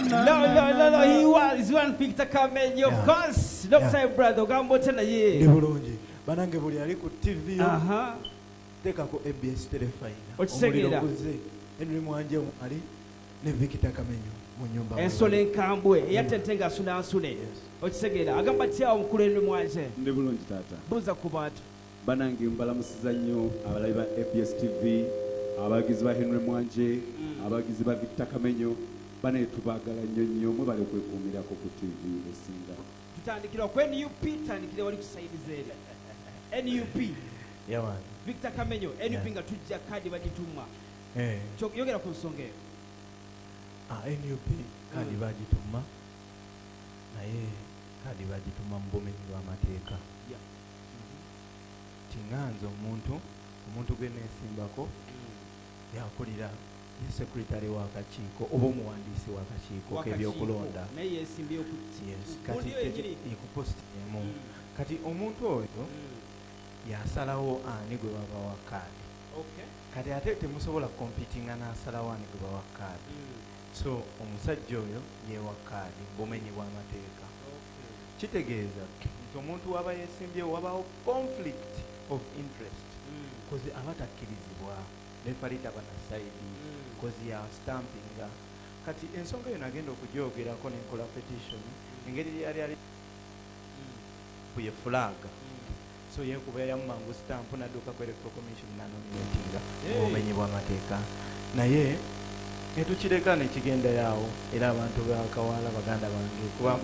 No, he was Wuno Victor Kamenyo, of course. Dr. Brother, Gambotena ye. Banange buli ali ku TV teka ko ABS telefina okisegera Henry Mwanje ali ne Victor Kamenyo mu nyumba ensole nkambwe eyatentenga asuna okisegera agamba tya omukulu Henry Mwanje ndi bulungi tata buza ku bantu banange mbalamusiza nnyo abalabi ba ABS TV abagizi ba Henry Mwanje abagizi ba Victor Kamenyo bane tubagala nnyo mwe bale kwekuumirako ku TV esinga tutandikira ku NUP tandikira wali kusaidiza NUP yawan Victor Kamenyo NUP nga tujja kadi bagituma yogera ku nsonga eyo NUP kadi bagituma naye kadi bagituma mu bumenyi bw'amateeka tinganza omuntu gwe neesimbako yakulira ye secretary w'akakiiko oba omuwandiisi w'akakiiko k'ebyokulonda naye yeesimbyeyo kati ekuposti emu kati omuntu oyo yasalawo ani gwe babawa kaadi kati ate temusobola kompitinga n'asalawo ani gwe bawa kaadi so omusajja oyo yeewa kaadi bumenyi bw'amateeka kitegeeza nti omuntu waba yeesimbyewo wabawo conflict of interest kozi aba takkirizibwa nefalita banasaidi kozi ya stampinga kati ensonga yo nagenda okugyogerako nenkola petition engeri yali kuye flag so yekuba yamumangu stamp nadduka ku electoral commission nanominatinga obumenyi bw'amateeka naye netukireka nekigenda yawo era abantu bakawala baganda bange kuba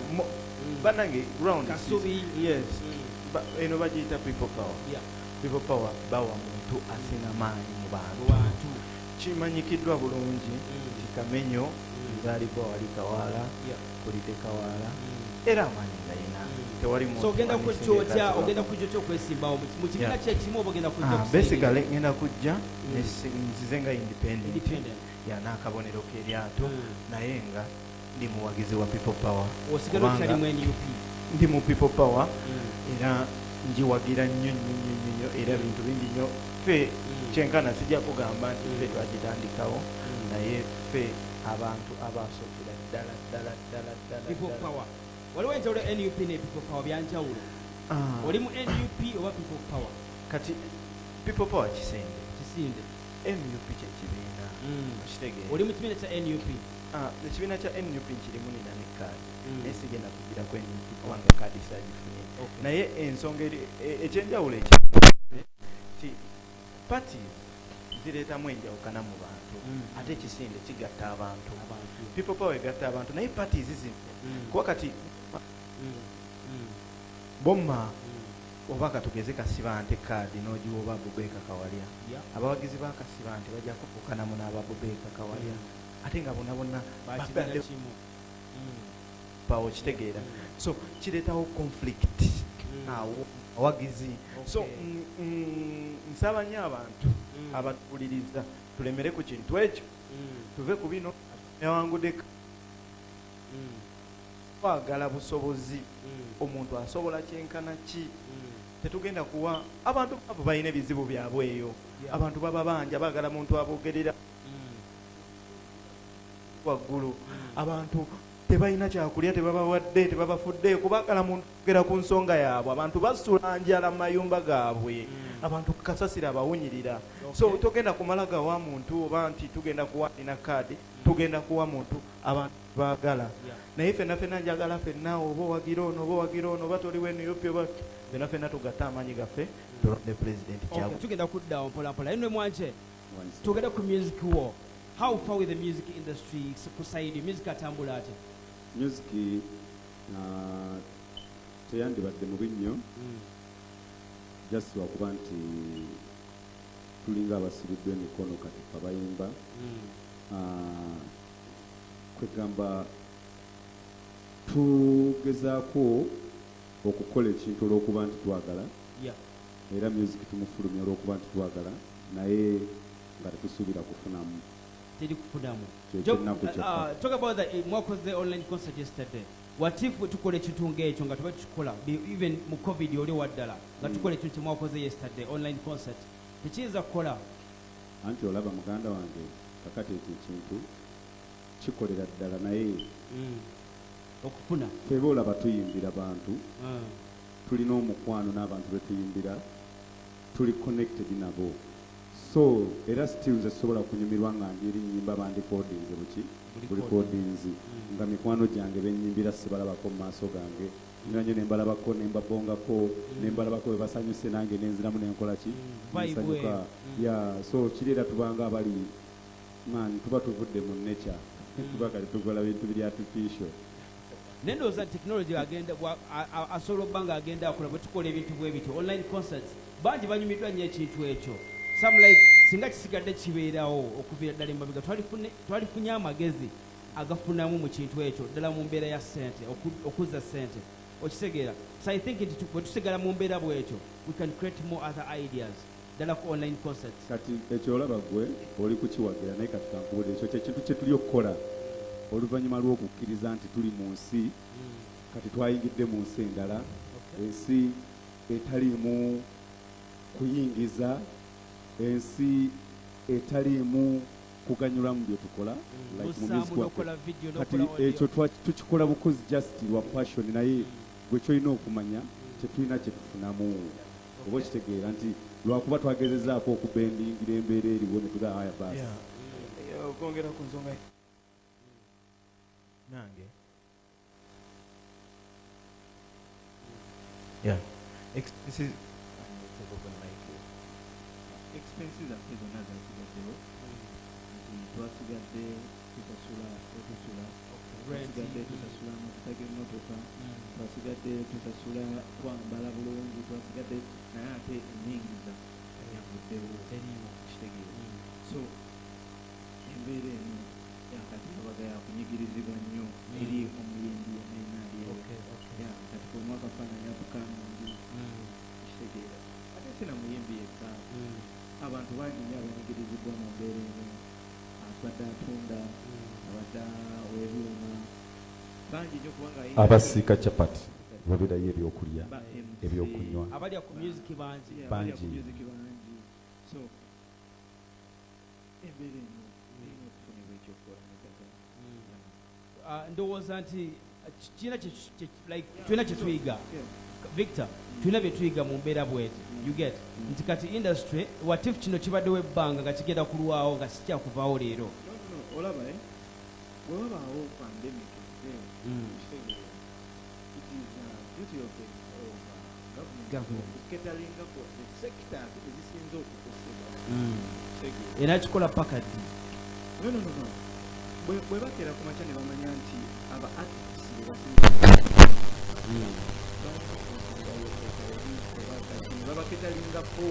banange round yes eno bagiyita people power bawa muntu asina maanyi mu bantu kimanyikiddwa bulungi Kamenyo nzaalibwa wali Kawala kulite Kawala era amaanyi galina tewali muntu so ogenda kujja okwesimbawo mu kibiina kyekimu oba ogenda kujja basically ngenda kujja nzize nga independent n'akabonero k'eryato naye nga ndi muwagizi wa people power osigala okyali mu NUP ndi mu people power era njiwagira nnyo era bintu bingi nnyo ffe kyenkana sijja kugamba nti ffe twagitandikawo naye ffe abantu abasookera ddala people power waliwo enjawulo NUP ne people power byanjawulo oli mu NUP oba people power kati people power kisinde NUP kyekibiina kitegeera oli mu kibiina kya NUP ekibiina kya NUP nkirimu nina ne kaadi naye sigenda kugira ku NUP kubanga kaadi saagifunye naye ensonga ekyenjawulo ti parties zireetamu enjawukana mu bantu ate ekisinde kigatta abantu people power egatta abantu naye parties zino kuba kati bomma oba katugeze Kasibante kaadi n'ogiwa oba Bubeeka Kawalya abawagizi ba Kasibante bajja kufukanamu n'aba Bubeeka Kawalya ate nga bonna babadde pawo kitegeera so kireetawo conflict awagizi so nsaba nnyo abantu abatuwuliriza tulemere ku kintu ekyo tuve ku bino ewangudde twagala busobozi omuntu asobola kyenkana ki tetugenda kuwa abantu abo balina ebizibu byabwe eyo abantu baba banja baagala muntu aboogerera waggulu abantu tebalina kyakulya tebabawadde tebabafudde kubaagala muntu ogera ku nsonga yaabwe abantu basula njala mu mayumba gaabwe abantu kasasira abawunyirira so togenda kumala gawa muntu oba nti tugenda kuwa ina kaadi tugenda kuwa muntu abantu baagala naye ffenna njagala ffenna oba owagira ono oba toliwo NUP oba ffenna tugatta amaanyi gaffe tulonde pulezidenti kyabwe tugenda kuddawo mpolampola Henry Mwanje tugenda ku music war. How far with the music industry kusaidi music atambula ate music teyandibadde mubi nnyo just lwakuba nti tulinga abasibiddwa emikono kati abayimba kwegamba tugezaako okukola ekintu olw'okuba nti twagala era music tumufulumya olw'okuba nti twagala naye nga tetusuubira kufunamu talk about the mwakoze online concert yesterday. What if tukole ekintu ng'ekyo nga tuba tukikola even mu covid oli waddala nga tukola ekintu mwakoze yesterday online concert tekiyinza kukola anti olaba muganda wange kakati ekyo ekintu kukikolera ddala naye okufuna feba olaba tuyimbira bantu tulina omukwano n'abantu betuyimbira tuli connected nabo so era still nze sobola kunyumirwa nga ndi ennyimba bandikodinze buli kodinzi nga mikwano gyange benyimbira sibalabako mu maaso gange nanyo nembalabako nembabongako nembalabako bwe basanyuse nange nenziramu nenkola ki nsanyuka so kiri era tubanga abali man tuba tuvudde mu nature tuba kali tukola bintu biri artificial nendooza technology asobola okuba nga agenda akola bwe tukola ebintu bwe bityo online concerts bangi banyumiddwa nnyo ekintu ekyo some like singa kisigadde kibeerawo okuviira ddala emabega twalifunye amagezi agafunamu mu kintu ekyo ddala mu mbeera ya ssente okuzza ssente okitegeera so I think nti bwe tusigala mu mbeera bwekyo we can create more other ideas ddala ku online concerts kati ekyo olaba gwe oli kukiwagira naye kati kankubulira ekyo kyekintu kye tuli okukola oluvannyuma lw'okukkiriza nti tuli mu nsi kati twayingidde mu nsi endala ensi etaliimu kuyingiza ensi etaliimu kuganyula mu bye tukola kati ekyo tukikola bukozi just lwa passion naye gwe kyolina okumanya tetulina kye tufunamu oba okitegeera nti lwakuba twagezezaako okubendingira embeera eriwo ne tugaa haya baasi okwongera ku nsonga nange expenses zaffe zonna zasigaddewo twasigadde tusasula twasigadde tusasula amafuta g'emmotoka twasigadde tusasula twambala bulungi twasigadde naye ate enyingiza yavuddewo kitegeero so embeera eno yakati abaga yakunyigirizibwa nnyo eri omuyimbi yenainaaliyo kati komwaka faananya bukamungi kitegeera ate sina muyimbi yekka abantu bangi nnyo abanyigirizibwa mu mbeera eno abadde atunda abadde webyuma bangi nnyo kubanga abasiika capati babirayo ebyokulya ebyokunywa abalya ku music bangi so embeera eno erina okufunibwa ekyokukola ndowooza nti tulina kye tuyiga Victor tulina bye tuyiga mu mbeera bweti you get nti kati industry watifu kino kibaddewo ebbanga nga kigenda kulwawo nga sikyakuvaawo leero olaba wewabaawo pandemic okuketalingako sector ezisinza okukosebwa era kikola paka ddi bwe bakeera ku makya ne bamanya nti aba artists babaketalingako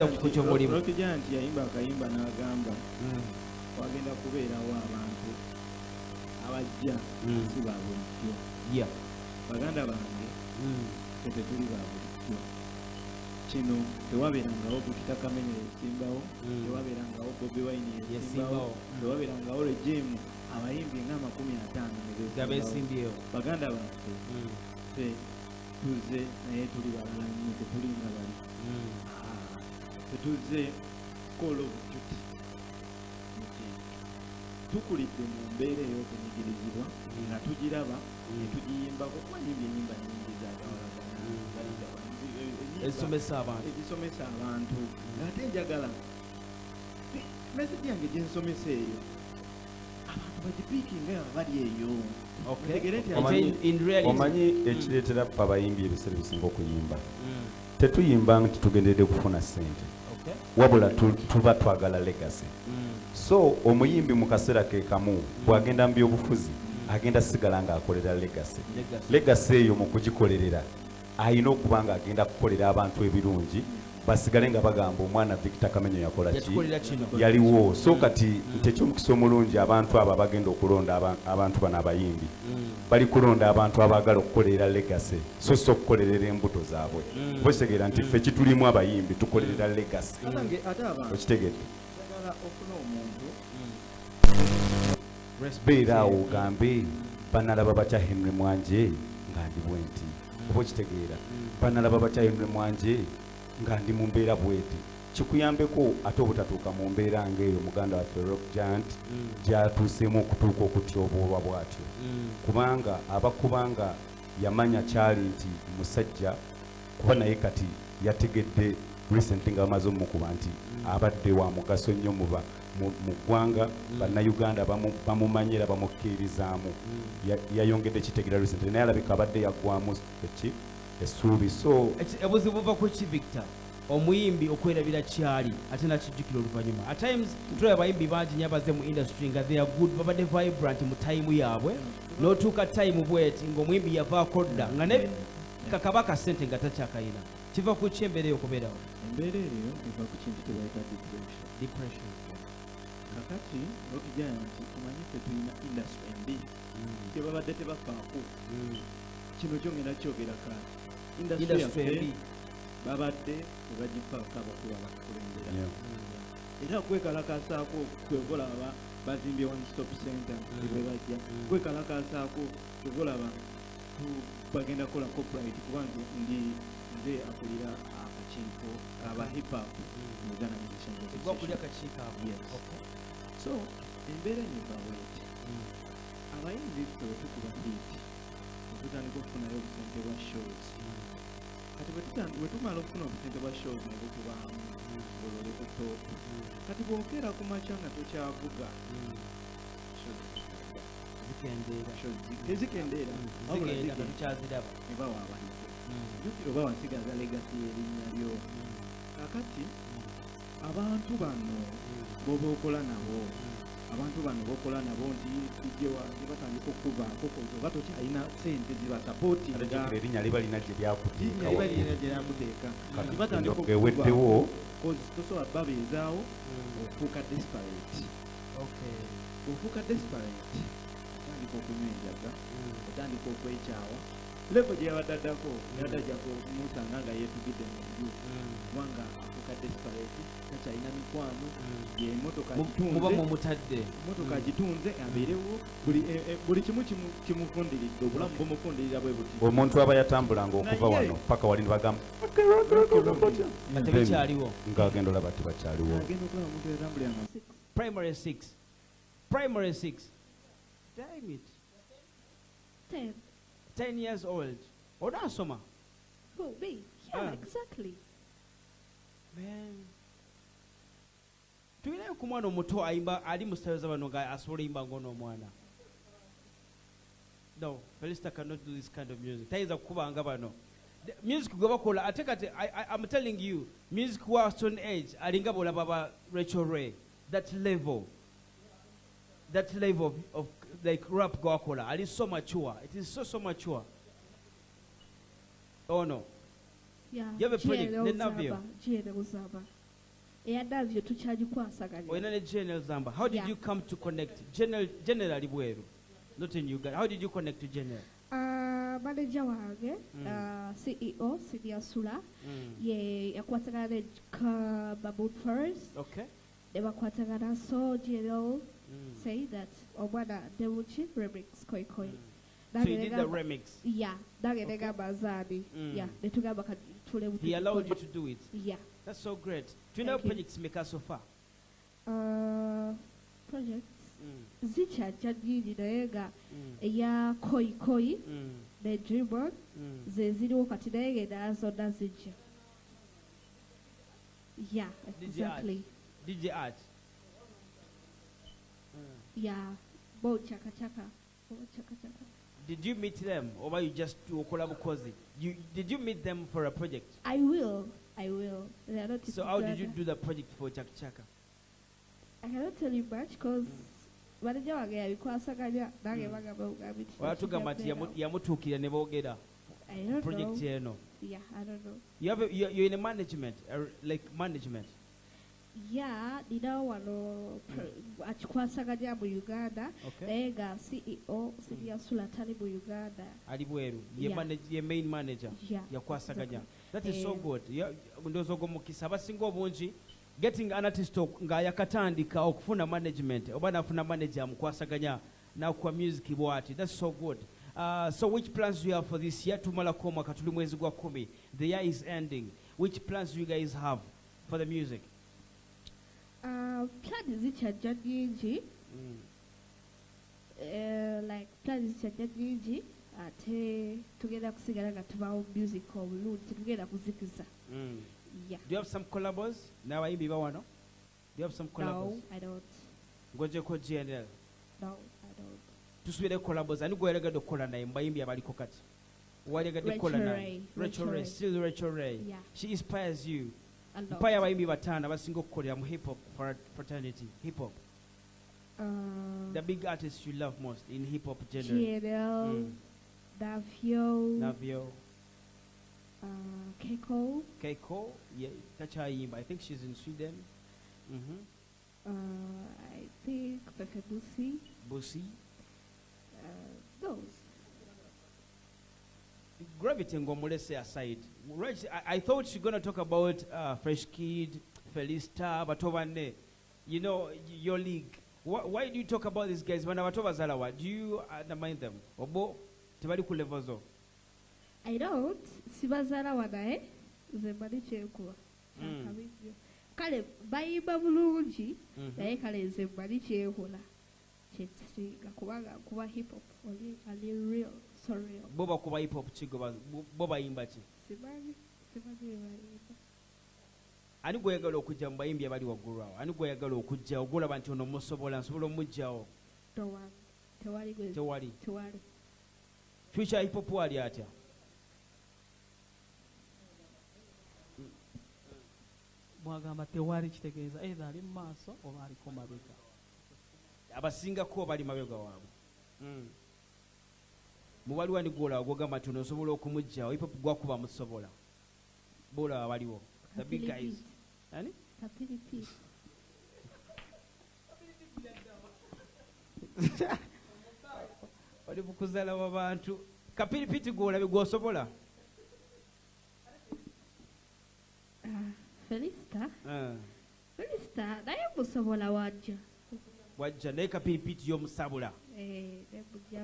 olwokijja nti yayimba akayimba n'agamba wagenda kubeerawo abantu abajja si ba bulijjo baganda bange tetuli ba bulijjo kino tewabeerangawo Victor Kamenyo yesimbawo tewabeerangawo Bobi Wine yesimbawo tewabeerangawo Regimu abayimbi nga 50 beesimbyewo baganda bange tuze naye tuli balala nnyo tetuli nga bali tetuze Call of Duty tukulidde mu mbeera ey'okunyigirizibwa nga tugiraba netugiyimbako kuba nyimbi enyimba nyingi ezisomesa abantu ng'ate njagala message yange gyensomesa eyo abantu bagipiikinga bali eyo omanyi ekireetera ffe abayimbi ebiseera bisinga okuyimba tetuyimba nti tugenderedde kufuna ssente wabula tuba twagala legacy so omuyimbi mu kaseera ke kamu bw'agenda mu byobufuzi agenda sigala ng'akolera legasi eyo mu kugikolerera ayina okuba ng'agenda kukolera abantu ebirungi basigale nga bagamba omwana Victor Kamenyo yakola ki yaliwo so kati nti ekyomukisa omulungi abantu abo bagenda okulonda abantu bano abayimbi bali kulonda abantu abaagala okukolerera legasi so si okukolerera embuto zaabwe okitegeera nti ffe kitulimu abayimbi tukolerera legasi okitegedde beera awo ogambe banalaba batya Henry Mwanje nga ndi bwenti oba okitegeera banalaba batya Henry Mwanje nga ndi mu mbeera bweti kikuyambeko ate obutatuuka mu mbeera ng'eyo muganda waffe Rock Giant gyatuuseemu okutuuka okutyoboolwa bw'atyo kubanga abakubanga yamanya kyali nti musajja kuba naye kati yategedde recently nga bamaze omukuba nti abadde wa mugaso nnyo mu ggwanga bannayuganda bamumanyira bamukkiririzaamu yayongedde kitegeera recently naye alabika abadde yaggwamu essuubi so obuzibu buva ku ki Victor omuyimbi okwerabira kyali ate nakijjukira oluvannyuma at times tulaba abayimbi bangi nyabaze mu industry nga they are good babadde vibrant mu time yaabwe n'otuuka time bweti ng'omuyimbi yavaako dda nga ne kakabaka ssente nga takyakayina kiva ku ki embeera ey'okubeerawo embeera eyo eva ku kintu kye bayita depression kakati okijjaya nti tumanyi ffe tulina industry embi kyebabadde tebafaako kino kyongera kyogera kaati industry embi babadde tebagifaako abakulu abakulembera era kwekalakasaako kwegolaba bazimbye one stop center bwe bajja kwekalakasaako kwegolaba bagenda kukola copyright kubanga nze akulira akakiiko aba hip hop mu Uganda Musicians Association. So embeera eniva bweti abayimbi ffe bwe tukuba hiiti otutandika okufunayo obusente bwa shows kati bwe tumala okufuna obusente bwa shows ne butubaamu olole ku toopu kati bw'okeera ku makya nga tokyavuga tezikendeera tukyaziraba eba waabayite jukira oba wasigaza legasi y'erinnya lyo kakati abantu bano boba okola nabo abantu bano bokola nabo nti tujjewa batandika okubaako oba tokyalina sente zibasapootinga erinnya liba lina gye lyakuteeka nti batandika eweddewo tosobola babeezaawo ofuuka desperate ofuuka desperate otandika okunywa enjaga otandika okwekyawa levo gye yabadde addako yadajjako musanga nga yeetugidde mu nju kubanga afuuka desperate takyalina mikwano emotoka gitunze abeerewo buli kimu kimufundiridde obulamu bumufundirira bwe buti omuntu aba yatambulanga okuva wano paka wali nibagamba ng'agenda olaba tebakyaliwo agenda okulaba omuntu yatambuliranga primary 6 damn it 10 years old onaasoma Who, me? Yeah, exactly. Man. Tulinayo ku mwana omuto ayimba ali mu style z'abano nga asobola yimba ng'onomwana. No, Felista cannot do this kind of music. Tayinza kukuba nga bano. Music gwe bakola ate kati I'm telling you, music wa Stone Age alinga bolaba ba Rachel Ray. That level of like rap gwakola ali so mature. It is so mature. Oh no. Yeah. You have a project Nenavio. General Zamba. How did you come to connect? General Bweru. Not in Uganda. How did you connect to General? Manager wange, CEO Sidia Sula. Ye yakwatagana Baboon first. Okay. They were kwatagana so General say that Obada Devuchi remix koi. So you did the remix? Yeah. Bazadi. Yeah. They took about He allowed you to do it? Yeah. That's so great. Do you know projects make us so far? Projects? Zicha Jadji Daega Eya Koi the Dreamboard Zeziro Katidega that's or that's it. Yeah, exactly. DJ Art? Yeah. Bo Chaka Chaka. Did you meet them or you just do collaborate? Did you meet them for a project? I will. So how did you do the project for Chaka Chaka? I cannot tell you much because manager wange yabikwasaganya nange bagamba bugambi Watugamba nti yamutuukira ne boogera I don't project know. eno. Yeah, I don't know. You're in a management, like management. Yeah, nina wano akikwasaganya mu Uganda Okay. naye nga CEO Senior Sulatani mu Uganda. Ali bweru. Yeah. Ye main manager. Yeah, Yakwasaganya. exactly. That is so good. Ndowooza ogwo mukisa abasinga obungi getting an artist nga yakatandika okufuna management oba nafuna manager amukwasaganya nakuwa music bwati. That's so good. So which plans do you have for this year? Tumalako omwaka tuli mwezi gwa 10. The year is ending. Which plans do you guys have for the music? Plan zikyajja nyingi. Like plan zikyajja nyingi ate tugenda kusigala nga tubawo music obulungi tetugenda kuzikiza. Yeah. Do you have some collabos? N'abayimbi bawano? Do you have some collabos? No, I don't. Ngojeko GNL. No, I don't. Tusubire collabos. Ani gweregadde okukola naye mu bayimbi abaliko kati? Walegadde okukola naye? Rachel Ray. Still Rachel Ray. Yeah. She inspires you. A lot. Mpaya abayimbi bataano abasinga okukolera mu hip hop fraternity. Hip hop. The big artists you love most in hip hop genre. GNL, Davio, Navio. Keiko, Keiko. Yeah, takyayimba. I think she's in Sweden. I think Pepe Busi, Busi. those. Gravity ngomulese aside. Right, I thought you're going to talk about Fresh Kid, Felista, Batovane. You know, your league. Why do you talk about these guys? When Batova Zalawa, do you undermine them? Obo, tebali ku level zo. I don't. Sibazara wanae. Zembani chekuwa. Kale bayimba bulungi naye kale zembani chekula. Chetsinga kuba hip hop ali real, so real. Boba kuba hip hop chigoba boba yimba chi. Sibani bayimba. Ani gweyagala okujja mu bayimbi abali waggulu awo? Ani gweyagala okujja ogulaba nti ono musobola nsobola omugjawo? Tewali. Future hip hop wali atya? Mwagamba tewali kitegeeza either ali mu maaso oba aliko mabega. Abasingako bali mabega waabwe. Mubali wani gwola ogwogamba nti ono osobola okumugjawo hip hop gwakuba musobola. Bola waliwo. The big guys. Ani? Kapili P. Wali bukuzala w'abantu. Kapili P gwolabye gwosobola? Felista naye musobola wajja. Wajja naye Kapili P y'omusabula.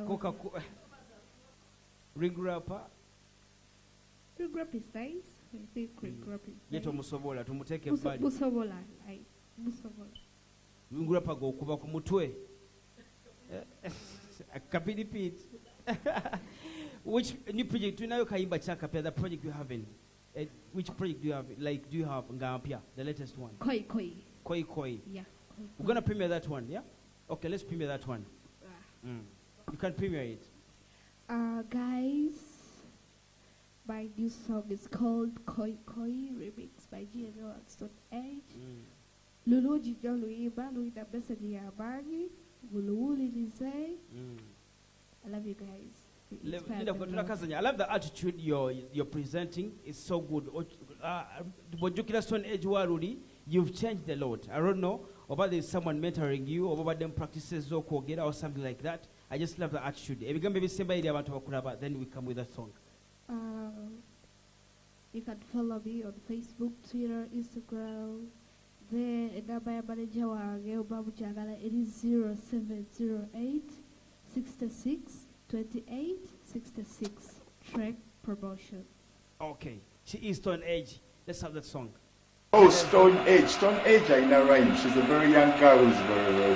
Koka ring rapper. Ring rap is nice. I think ring rap is nice. Yeto musobola tumuteeke ebbali. Musobola. Ring rapper g'okuba ku mutwe. Kapili P. Which new project? Do you know Kayimba Chakapia, the project you have in? Which project do you have? Like, do you have Ngampia, the latest one? Koi. Yeah. We're going to premiere that one, yeah? Okay, let's premiere that one. You can premiere it. Guys, my new song is called Koi Remix by GNL and Stone Age. Lulu Jijo Luiba, Luida Message Yabani, Wuluwuli Lizay. I love you guys. I love the attitude you're presenting. It's so good. Stone Age Waruri, you've changed a lot. I don't know about there's someone mentoring you, or about them practices or something like that. I just love the attitude. If you can maybe somebody about then we come with a song. You can follow me on Facebook, Twitter, Instagram. There, number manager wange Babu Jagala, it is 0708 66 28 66. Track promotion. Okay, she is Stone Age. Let's have that song. Oh, Stone Age. Stone Age, I know rhyme. She's a very young girl who's very, very